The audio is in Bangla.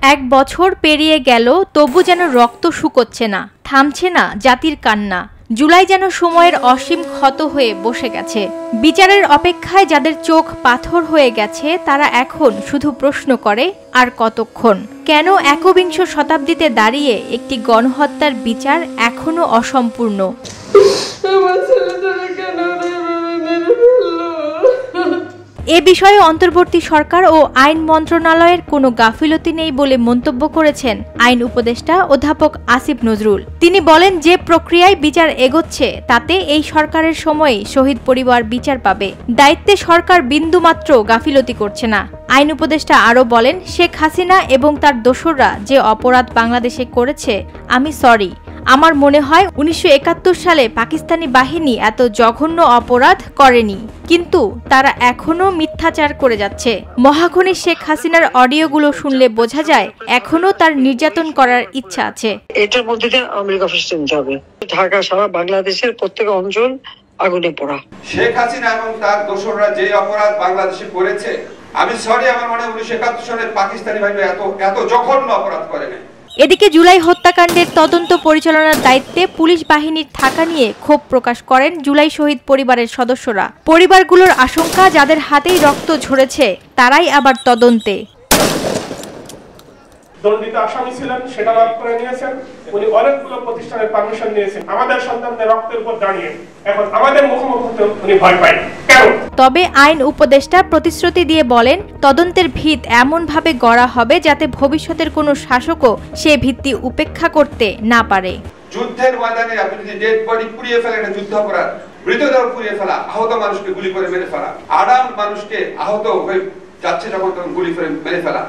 এক বছর পেরিয়ে গেল, তবু যেন রক্ত শুকোচ্ছে না, থামছে না জাতির কান্না। জুলাই যেন সময়ের অসীম ক্ষত হয়ে বসে গেছে। বিচারের অপেক্ষায় যাদের চোখ পাথর হয়ে গেছে, তারা এখন শুধু প্রশ্ন করে, আর কতক্ষণ? কেন একবিংশ শতাব্দীতে দাঁড়িয়ে একটি গণহত্যার বিচার এখনো অসম্পূর্ণ? এ বিষয়ে অন্তর্বর্তী সরকার ও আইন মন্ত্রণালয়ের কোনো গাফিলতি নেই বলে মন্তব্য করেছেন আইন উপদেষ্টা অধ্যাপক আসিফ নজরুল। তিনি বলেন, যে প্রক্রিয়ায় বিচার এগোচ্ছে তাতে এই সরকারের সময়েই শহীদ পরিবার বিচার পাবে। দায়িত্বে সরকার বিন্দুমাত্র গাফিলতি করছে না। আইন উপদেষ্টা আরও বলেন, শেখ হাসিনা এবং তার দোসররা যে অপরাধ বাংলাদেশে করেছে, আমি সরি। আমার মনে হয় 1971 সালে পাকিস্তানি বাহিনী এত জঘন্য অপরাধ করেনি, কিন্তু তারা এখনো মিথ্যাচার করে যাচ্ছে। মহাখনী শেখ হাসিনার অডিওগুলো শুনলে বোঝা যায় এখনো তার নির্যাতন করার ইচ্ছা আছে। এটার মধ্যে দিয়ে আমেরিকা অফিস চিনতে হবে। ঢাকা সারা বাংলাদেশের প্রত্যেক অঞ্চল আগুনে পোড়া। শেখ হাসিনা এবং তার দোসররা যে অপরাধ বাংলাদেশে করেছে, আমি সরি, আমার মনে হয় 1971 সালের পাকিস্তানি বাহিনী এত জঘন্য অপরাধ করে নাই। এদিকে জুলাই হত্যাকাণ্ডের তদন্ত পরিচালনার দায়িত্বে পুলিশ বাহিনীর থাকা নিয়ে ক্ষোভ প্রকাশ করেন জুলাই শহীদ পরিবারের সদস্যরা। পরিবারগুলোর আশঙ্কা, যাদের হাতেই রক্ত ঝরেছে তারাই আবার তদন্তে। দণ্ডিত আসামি ছিলেন, সেটা লাভ করে নিয়েছেন। উনি অনেকগুলো প্রতিষ্ঠানের পারমিশন নিয়েছেন আমাদের সন্তানদের রক্তের উপর দাঁড়িয়ে। এখন আমাদের মুখোমুখি হতে উনি ভয় পায় কেন? তবে আইন উপদেষ্টা প্রতিশ্রুতি দিয়ে বলেন, তদন্তের ভিত এমনভাবে গড়া হবে যাতে ভবিষ্যতের কোনো শাসকও সে ভিত্তি উপেক্ষা করতে না পারে। যুদ্ধের ময়দানে আপনি যদি ডেড বডি পুড়িয়ে ফেলেন, যুদ্ধাপরাধ, মৃতদেহ পুড়িয়ে ফেলা, আহত মানুষকে গুলি করে মেরে ফেলা, আড়াল মানুষকে আহত হয়ে যাচ্ছে যখন তখন গুলি করে মেরে ফেলা।